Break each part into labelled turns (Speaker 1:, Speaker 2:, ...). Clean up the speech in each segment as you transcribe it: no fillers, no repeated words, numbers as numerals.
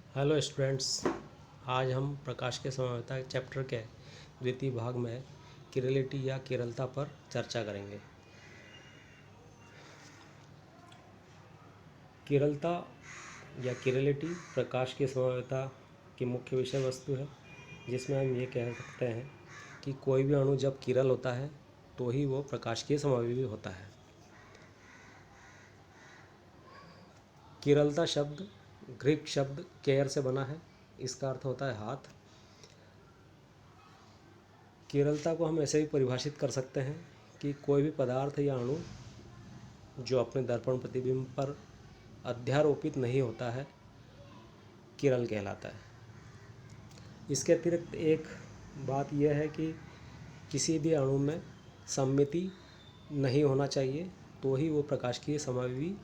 Speaker 1: Hello students. आज हम प्रकाश के समव्यता चैप्टर के द्वितीय भाग में किरलिटी या किरलता पर चर्चा करेंगे। किरलता या किरलिटी प्रकाश की समव्यता की मुख्य विषय वस्तु है, जिसमें हम ये कह सकते हैं कि कोई भी अणु जब किरल होता है तो ही वो प्रकाश की समव्यवी होता है। किरलता शब्द ग्रीक शब्द केयर से बना है। इसका अर्थ होता है हाथ। किरलता को हम ऐसे भी परिभाषित कर सकते हैं कि कोई भी पदार्थ या अणु जो अपने दर्पण प्रतिबिंब पर अध्यारोपित नहीं होता है, किरल कहलाता है। इसके अतिरिक्त एक बात यह है कि किसी भी अणु में सममिति नहीं होना चाहिए, तो ही वो प्रकाश की समव्यवी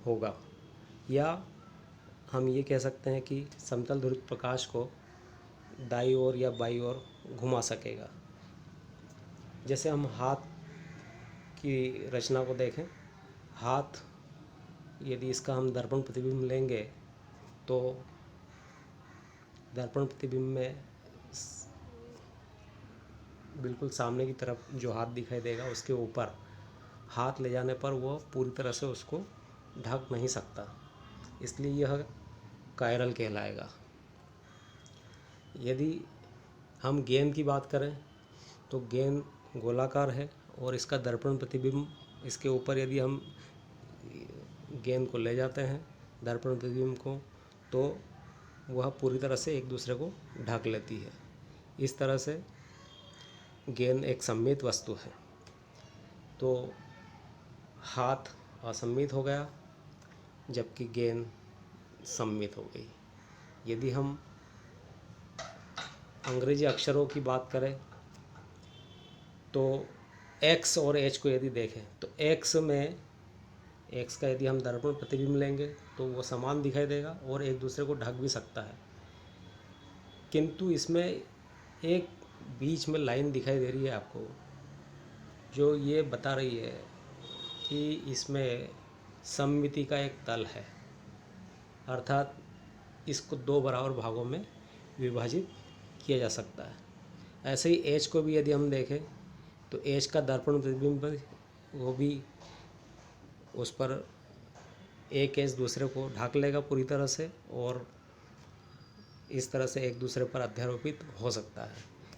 Speaker 1: होगा। या हम ये कह सकते हैं कि समतल ध्रुवित प्रकाश को दाईं ओर या बाईं ओर घुमा सकेगा। जैसे हम हाथ की रचना को देखें, हाथ यदि इसका हम दर्पण प्रतिबिंब लेंगे तो दर्पण प्रतिबिंब में बिल्कुल सामने की तरफ जो हाथ दिखाई देगा उसके ऊपर हाथ ले जाने पर वह पूरी तरह से उसको ढक नहीं सकता, इसलिए यह कायरल कहलाएगा। यदि हम गेंद की बात करें तो गेंद गोलाकार है और इसका दर्पण प्रतिबिंब इसके ऊपर यदि हम गेंद को ले जाते हैं दर्पण प्रतिबिंब को, तो वह पूरी तरह से एक दूसरे को ढक लेती है। इस तरह से गेंद एक सममित वस्तु है। तो हाथ असममित हो गया जबकि गेंद सममित हो गई। यदि हम अंग्रेजी अक्षरों की बात करें तो एक्स और एच को यदि देखें तो एक्स का यदि हम दर्पण प्रतिबिंब लेंगे तो वो समान दिखाई देगा और एक दूसरे को ढक भी सकता है, किंतु इसमें एक बीच में लाइन दिखाई दे रही है आपको, जो ये बता रही है कि इसमें सममिति का एक तल है, अर्थात इसको दो बराबर भागों में विभाजित किया जा सकता है। ऐसे ही एच को भी यदि हम देखें तो एच का दर्पण प्रतिबिंब वो भी उस पर एक एच दूसरे को ढक लेगा पूरी तरह से और इस तरह से एक दूसरे पर अध्यारोपित हो सकता है,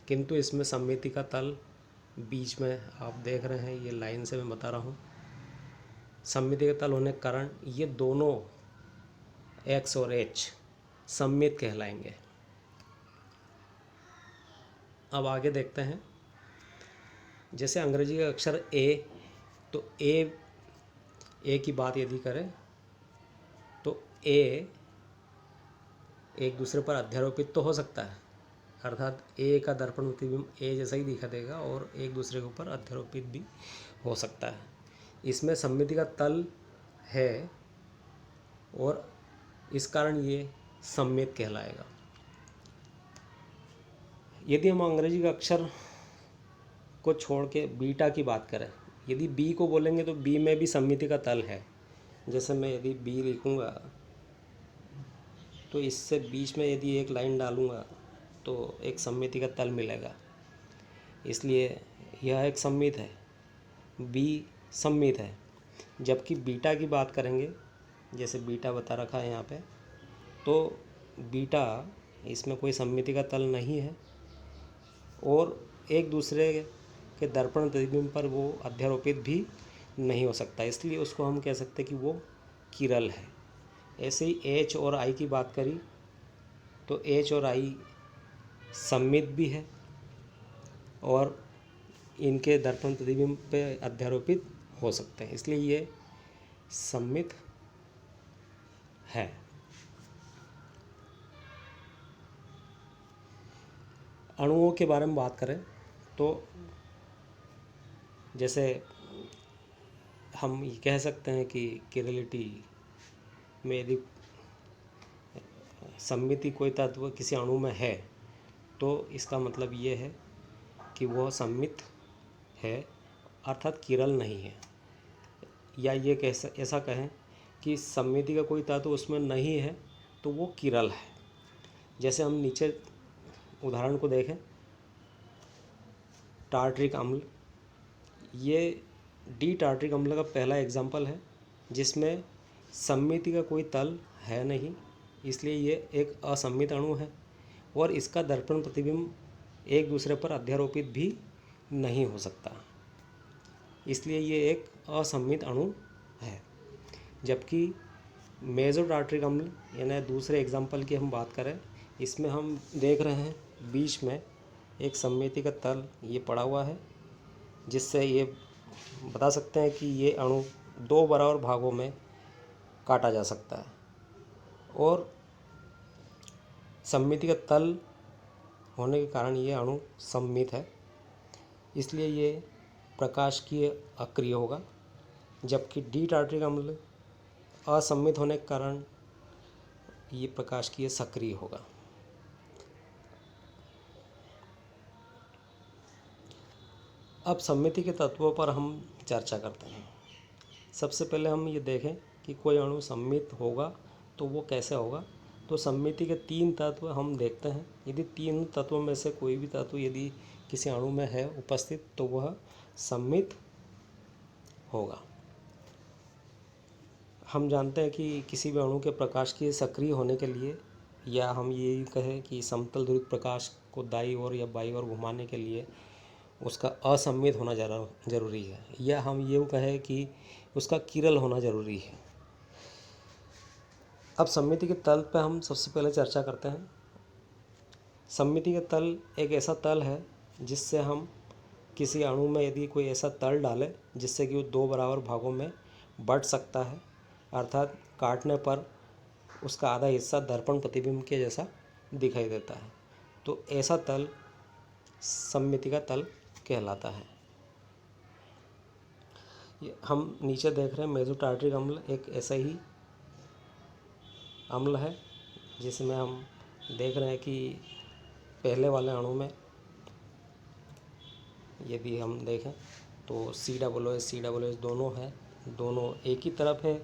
Speaker 1: किंतु इसमें सममिति का तल बीच में आप देख रहे हैं, ये लाइन से मैं बता रहा हूँ। सममिति का तल होने के कारण ये दोनों एक्स और एच सममित कहलाएंगे। अब आगे देखते हैं। जैसे अंग्रेजी का अक्षर ए, तो ए की बात यदि करें तो ए एक दूसरे पर अध्यारोपित तो हो सकता है, अर्थात ए का दर्पण प्रतिबिंब ए जैसा ही दिखा देगा और एक दूसरे के ऊपर अध्यारोपित भी हो सकता है। इसमें सममिति का तल है और इस कारण ये सममित कहलाएगा। यदि हम अंग्रेजी का अक्षर को छोड़ के बीटा की बात करें, यदि बी को बोलेंगे तो बी में भी सममिति का तल है। जैसे मैं यदि बी लिखूँगा तो इससे बीच में यदि एक लाइन डालूँगा तो एक सममिति का तल मिलेगा, इसलिए यह एक सममित है, बी सममित है। जबकि बीटा की बात करेंगे, जैसे बीटा बता रखा है यहाँ पे, तो बीटा इसमें कोई सममिति का तल नहीं है और एक दूसरे के दर्पण प्रतिबिंब पर वो अध्यारोपित भी नहीं हो सकता, इसलिए उसको हम कह सकते हैं कि वो किरल है। ऐसे ही एच और आई की बात करी तो एच और आई सममित भी है और इनके दर्पण प्रतिबिंब पे अध्यारोपित हो सकते हैं, इसलिए ये सममित है। अणुओं के बारे में बात करें तो जैसे हम ये कह सकते हैं कि किरलिटी में यदि सममिति कोई तत्व किसी अणु में है तो इसका मतलब ये है कि वह सममित है, अर्थात किरल नहीं है। या ये ऐसा कहें कि सममिति का कोई तत्व उसमें नहीं है तो वो किरल है। जैसे हम नीचे उदाहरण को देखें, टार्ट्रिक अम्ल, ये डी टार्ट्रिक अम्ल का पहला एग्जाम्पल है जिसमें सममिति का कोई तल है नहीं, इसलिए ये एक असममित अणु है और इसका दर्पण प्रतिबिंब एक दूसरे पर अध्यारोपित भी नहीं हो सकता, इसलिए ये एक असममित अणु है। जबकि मेजो टार्ट्रिक अम्ल यानी दूसरे एग्जाम्पल की हम बात करें, इसमें हम देख रहे हैं बीच में एक सममिति का तल ये पड़ा हुआ है, जिससे ये बता सकते हैं कि ये अणु दो बराबर भागों में काटा जा सकता है और सममिति का तल होने के कारण ये अणु सममित है, इसलिए ये प्रकाशिकीय अक्रिय होगा। जबकि डी टार्ट्रिक अम्ल असममित होने के कारण ये प्रकाशिकीय सक्रिय होगा। अब सममिति के तत्वों पर हम चर्चा करते हैं। सबसे पहले हम ये देखें कि कोई अणु सममित होगा तो वो कैसे होगा। तो सममिति के तीन तत्व हम देखते हैं। यदि तीन तत्वों में से कोई भी तत्व यदि किसी अणु में है उपस्थित तो वह सममित होगा। हम जानते हैं कि किसी भी अणु के प्रकाश के सक्रिय होने के लिए, या हम ये कहें कि समतल ध्रुवित प्रकाश को दाईं ओर या बाईं ओर घुमाने के लिए उसका असममित होना जरूरी है, या हम ये कहें कि उसका किरल होना जरूरी है। अब सममिति के तल पर हम सबसे पहले चर्चा करते हैं। सममिति का तल एक ऐसा तल है जिससे हम किसी अणु में यदि कोई ऐसा तल डालें जिससे कि वो दो बराबर भागों में बंट सकता है, अर्थात काटने पर उसका आधा हिस्सा दर्पण प्रतिबिंब के जैसा दिखाई देता है, तो ऐसा तल सममिति का तल कहलाता है। हम नीचे देख रहे हैं मेजो टार्ट्रिक अम्ल एक ऐसा ही अम्ल है जिसमें हम देख रहे हैं कि पहले वाले अणु में यदि हम देखें तो COOH दोनों है, दोनों एक ही तरफ है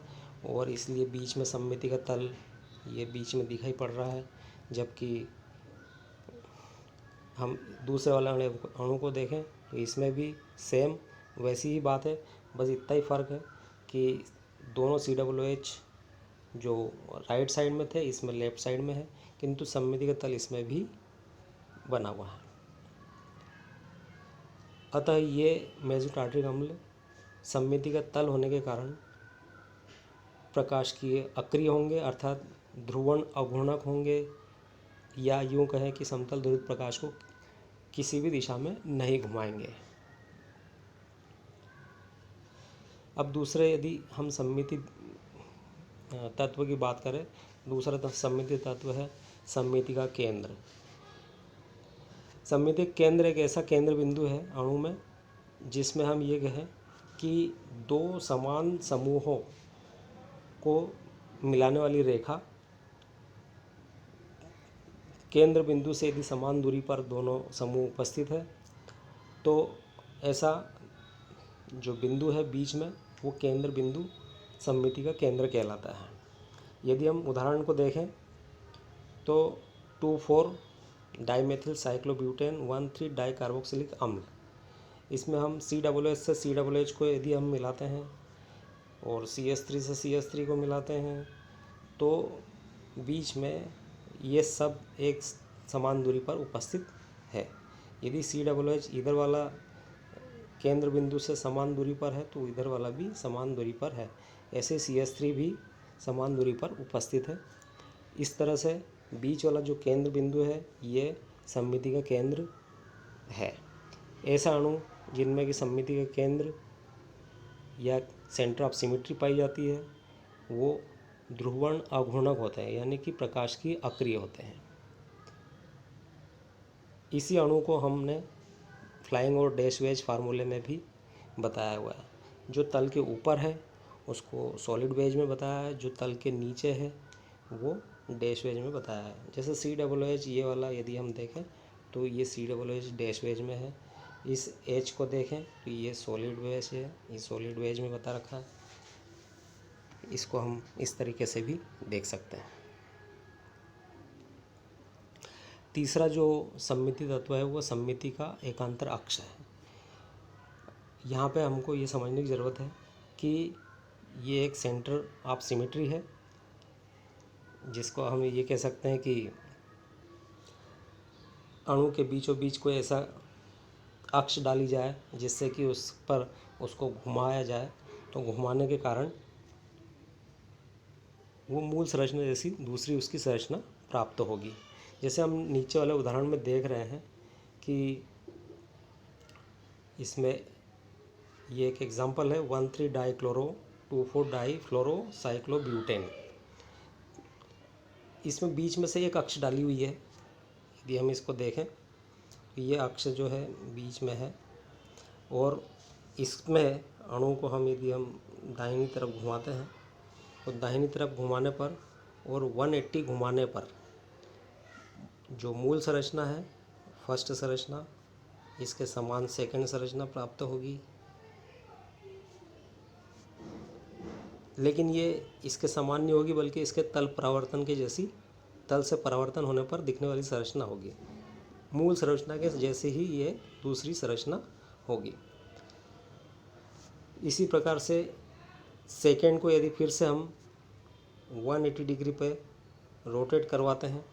Speaker 1: और इसलिए बीच में सममिति का तल ये बीच में दिखाई पड़ रहा है। जबकि हम दूसरे वाले अणु को देखें तो इसमें भी सेम वैसी ही बात है, बस इतना ही फ़र्क है कि दोनों COOH जो राइट साइड में थे इसमें लेफ़्ट साइड में है, किंतु सममिति का तल इसमें भी बना हुआ है। अतः ये मेजो टार्ट्रिक अम्ल सममिति का तल होने के कारण प्रकाश की अक्रिय होंगे, अर्थात ध्रुवण अघूर्णक होंगे, या यूँ कहें कि समतल ध्रुवित प्रकाश को किसी भी दिशा में नहीं घुमाएंगे। अब दूसरे यदि हम सममिति तत्व की बात करें, दूसरा सममिति तत्व है सममिति का केंद्र। सममिति केंद्र एक ऐसा केंद्र बिंदु है अणु में जिसमें हम ये कहें कि दो समान समूहों को मिलाने वाली रेखा केंद्र बिंदु से यदि समान दूरी पर दोनों समूह उपस्थित है तो ऐसा जो बिंदु है बीच में वो केंद्र बिंदु सममिति का केंद्र कहलाता है। यदि हम उदाहरण को देखें तो 2,4 डाइमेथिल साइक्लोब्यूटेन 1,3 डाइकार्बोक्सिलिक अम्ल, इसमें हम COOH से COOH को यदि हम मिलाते हैं और CH3 से CH3 को मिलाते हैं तो बीच में ये सब एक समान दूरी पर उपस्थित है। यदि COOH इधर वाला केंद्र बिंदु से समान दूरी पर है तो इधर वाला भी समान दूरी पर है, ऐसे CH3 भी समान दूरी पर उपस्थित है। इस तरह से बीच वाला जो केंद्र बिंदु है ये सममिति का केंद्र है। ऐसा अणु जिनमें कि सममिति का केंद्र या सेंटर ऑफ सिमेट्री पाई जाती है वो ध्रुवण अघूर्णक होते हैं, यानी कि प्रकाश की अक्रिय होते हैं। इसी अणु को हमने फ्लाइंग और डैश वेज फार्मूले में भी बताया हुआ है। जो तल के ऊपर है उसको सॉलिड वेज में बताया है, जो तल के नीचे है वो डैश वेज में बताया है। जैसे COOH ये वाला यदि हम देखें तो ये COOH डैश वेज में है। इस H को देखें तो ये सॉलिड वेज है, ये सॉलिड वेज में बता रखा है। इसको हम इस तरीके से भी देख सकते हैं। तीसरा जो सममिति तत्व है वो सममिति का एकांतर अक्ष है। यहाँ पे हमको ये समझने की ज़रूरत है कि ये एक सेंटर ऑफ सिमेट्री है, जिसको हम ये कह सकते हैं कि अणु के बीचों बीच कोई ऐसा अक्ष डाली जाए जिससे कि उस पर उसको घुमाया जाए, तो घुमाने के कारण वो मूल संरचना जैसी दूसरी उसकी संरचना प्राप्त होगी। जैसे हम नीचे वाले उदाहरण में देख रहे हैं कि इसमें ये एक एग्जांपल है 1,3-डाइक्लोरो-2,4-डाइफ्लोरोसाइक्लोब्यूटेन। इसमें बीच में से एक अक्ष डाली हुई है। यदि हम इसको देखें तो ये अक्ष जो है बीच में है, और इसमें अणु को यदि हम दाहिनी तरफ घुमाते हैं तो दाहिनी तरफ घुमाने पर और 180 घुमाने पर जो मूल संरचना है, फर्स्ट संरचना, इसके समान सेकंड संरचना प्राप्त होगी। लेकिन ये इसके समान नहीं होगी, बल्कि इसके तल परावर्तन के जैसी, तल से परावर्तन होने पर दिखने वाली संरचना होगी। मूल संरचना के जैसे ही ये दूसरी संरचना होगी। इसी प्रकार से सेकंड को यदि फिर से हम 180 डिग्री पे रोटेट करवाते हैं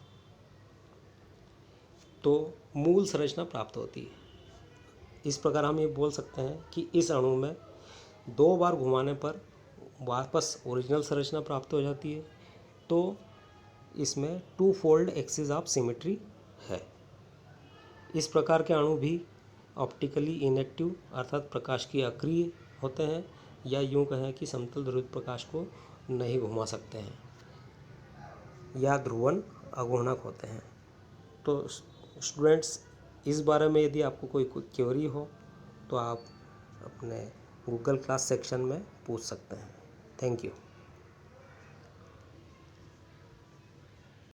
Speaker 1: तो मूल संरचना प्राप्त होती है। इस प्रकार हम ये बोल सकते हैं कि इस अणु में 2 बार घुमाने पर वापस ओरिजिनल संरचना प्राप्त हो जाती है। तो इसमें 2-फोल्ड एक्सिस ऑफ सिमेट्री है। इस प्रकार के अणु भी ऑप्टिकली इनएक्टिव अर्थात प्रकाश की अक्रिय होते हैं, या यूं कहें कि समतल ध्रुवित प्रकाश को नहीं घुमा सकते हैं, या ध्रुवन अघूर्णक होते हैं। तो स्टूडेंट्स, इस बारे में यदि आपको कोई क्वेरी हो तो आप अपने गूगल क्लास सेक्शन में पूछ सकते हैं। Thank you.